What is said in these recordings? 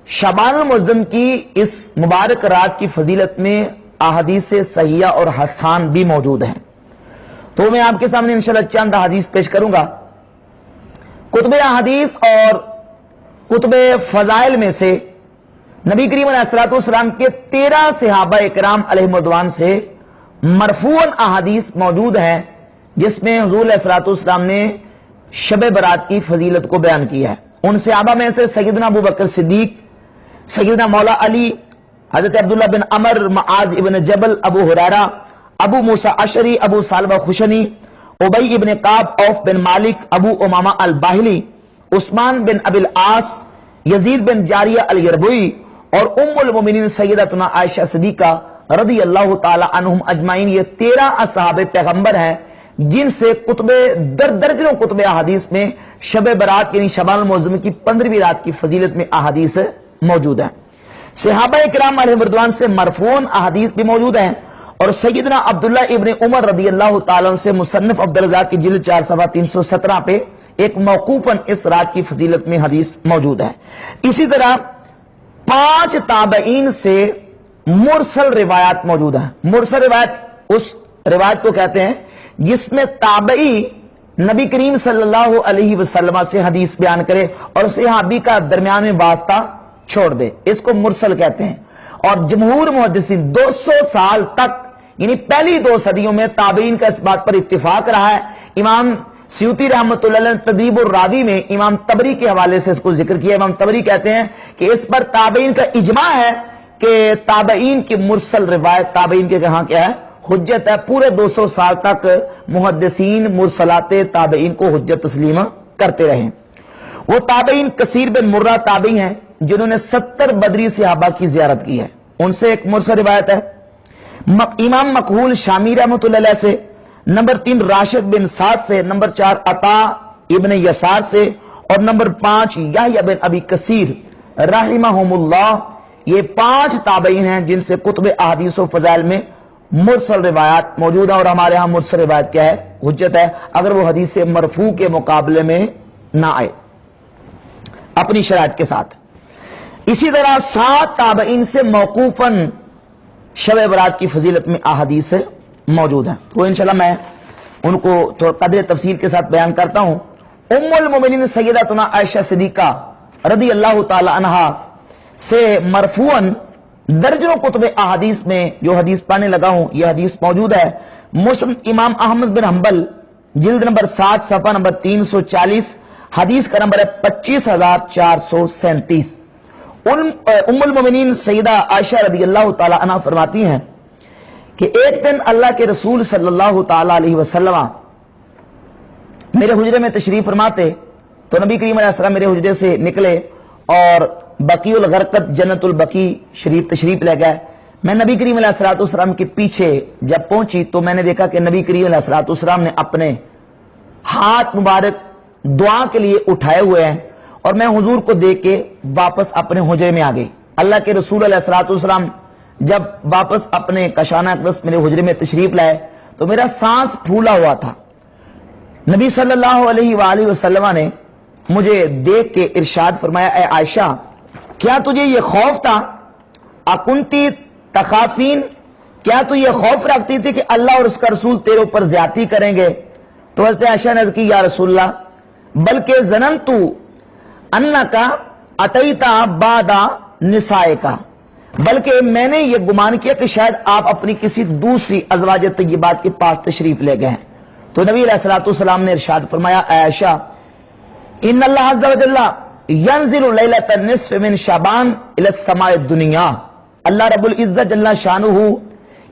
شعبان المعظم کی اس مبارک رات کی فضیلت میں احادیث صحیحہ اور حسان بھی موجود ہیں، تو میں آپ کے سامنے انشاءاللہ چند احادیث پیش کروں گا۔ کتب احادیث اور کتب فضائل میں سے نبی کریم علیہ الصلوۃ والسلام کے 13 صحابہ اکرام علیہم رضوان سے مرفوعاً احادیث موجود ہیں، جس میں حضور علیہ الصلوۃ والسلام نے شب برات کی فضیلت کو بیان کیا ہے۔ ان صحابہ میں سے سیدنا ابو بکر صدیق، سیدنا مولا علی، حضرت عبداللہ بن عمر، معاذ ابن جبل، ابو ہریرہ، ابو موسیٰ اشعری، ابو ثعلبہ خشنی، ابی ابن کعب، عوف بن مالک، ابو امامہ الباہلی، عثمان بن ابی العاص، یزید بن جاریہ الیربوئی اور ام المومنین سیدتنا عائشہ صدیقہ رضی اللہ تعالی عنہم اجمعین۔ یہ 13 اصحاب پیغمبر ہیں جن سے درجنوں کتب احادیث میں شب برات یعنی شعبان المعظم کی 15ویں رات کی فضیلت میں احادیث موجود ہیں۔ صحابہ اکرام علیہم رضوان سے مرفوعاً احادیث بھی موجود ہیں، اور سیدنا عبداللہ ابن عمر رضی اللہ تعالیٰ عنہ سے مصنف عبدالرزاق کی جلد 4 صفحہ 317 پہ ایک موقوفاً اس رات کی فضیلت میں حدیث موجود ہے۔ اسی طرح 5 تابعین سے مرسل روایات موجود ہیں۔ مرسل روایت اس روایت کو کہتے ہیں جس میں تابعی نبی کریم صلی اللہ علیہ وسلم سے حدیث بیان کرے اور صحابی کا درمیان میں واسطہ چھوڑ دے، اس کو مرسل کہتے ہیں۔ اور جمہور محدثین 200 سال تک یعنی پہلی 2 صدیوں میں تابعین کا اس بات پر اتفاق رہا ہے۔ امام سیوطی رحمۃ اللہ علیہ نے تدریب الراوی میں امام طبری کے حوالے سے اس کو ذکر کیا۔ امام طبری کہتے ہیں کہ اس پر تابعین کا اجماع ہے کہ تابعین کی مرسل روایت تابعین کے کہاں کیا ہے، حجت ہے۔ پورے 200 سال تک محدثین مرسلات تابعین کو حجت تسلیم کرتے رہے۔ وہ تابعین کثیر بن مرہ تابعی ہیں جنہوں نے 70 بدری صحابہ کی زیارت کی ہے، ان سے ایک مرسل روایت ہے۔ امام مکحول شامی رحمۃ اللہ علیہ سے، نمبر 3 راشد بن سعد سے، نمبر 4 عطا ابن یسار سے، اور نمبر 5 یحییٰ بن ابی کثیر رحمہم اللہ۔ یہ 5 تابعین ہیں جن سے کتب احادیث و فضائل میں مرسل روایات موجود ہیں، اور ہمارے ہاں مرسل روایت کیا ہے، حجت ہے، اگر وہ حدیث مرفوع کے مقابلے میں نہ آئے اپنی شرائط کے ساتھ۔ اسی طرح 7 تابعین سے موقوفاً شب برات کی فضیلت میں احادیث موجود ہیں، تو انشاءاللہ میں ان کو قدر تفصیل کے ساتھ بیان کرتا ہوں۔ ام المومنین سیدتنا عائشہ صدیقہ رضی اللہ تعالی عنہا سے مرفوعاً درجنوں کتب احادیث میں جو حدیث پانے لگا ہوں یہ حدیث موجود ہے۔ مسند امام احمد بن حنبل جلد نمبر 7 صفحہ نمبر 340، حدیث کا نمبر ہے 25437۔ ام المومنین سیدہ عائشہ رضی اللہ تعالی عنہ فرماتی ہیں کہ ایک دن اللہ کے رسول صلی اللہ تعالی علیہ وسلم میرے حجرے میں تشریف فرماتے، تو نبی کریم علیہ السلام میرے حجرے سے نکلے اور بقیع الغرقد جنت البقیع شریف تشریف لے گئے۔ میں نبی کریم علیہ السلام کے پیچھے جب پہنچی تو میں نے دیکھا کہ نبی کریم علیہ السلام نے اپنے ہاتھ مبارک دعا کے لیے اٹھائے ہوئے ہیں، اور میں حضور کو دیکھ کے واپس اپنے حجرے میں آ گئی۔ اللہ کے رسول علیہ السلام جب واپس اپنے کشانہ اقدس میرے حجرے میں تشریف لائے تو میرا سانس پھولا ہوا تھا۔ نبی صلی اللہ علیہ وآلہ وسلم نے مجھے دیکھ کے ارشاد فرمایا، اے عائشہ کیا تجھے یہ خوف تھا، اکنتی تخافین، کیا تو یہ خوف رکھتی تھی کہ اللہ اور اس کا رسول تیرے اوپر زیادتی کریں گے؟ تو حضرت عائشہ نے عرض کی، یا رسول اللہ بلکہ ظننت انکا اتیتا بعد نسائکا، بلکہ میں نے یہ گمان کیا کہ شاید آپ اپنی کسی دوسری ازواج طیبات کے پاس تشریف لے گئے ہیں۔ تو نبی علیہ الصلوۃ والسلام نے ارشاد فرمایا، اے عائشہ ان اللہ عز وجل ینزل لیلۃ النصف من شعبان الی السماء الدنیا، اللہ رب العزت جل شانہ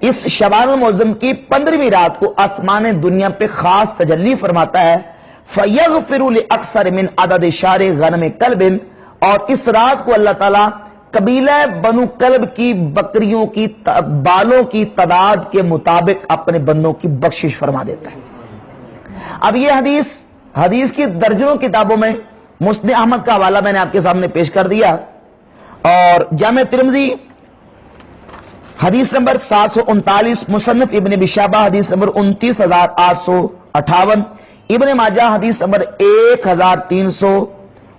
اس شعبان المعظم کی 15ویں رات کو آسمان دنیا پہ خاص تجلی فرماتا ہے۔ فیغفر لاکثر من عدد شعر غنم کلب، اور اس رات کو اللہ تعالیٰ قبیلہ بنو کلب کی بکریوں کی بالوں کی تعداد کے مطابق اپنے بندوں کی بخشش فرما دیتا ہے۔ اب یہ حدیث کی درجنوں کتابوں میں مسند احمد کا حوالہ میں نے آپ کے سامنے پیش کر دیا، اور جامع ترمذی حدیث نمبر 739، مصنف ابن ابی شیبہ حدیث نمبر 29858، ابن ماجہ حدیث نمبر 1300،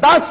10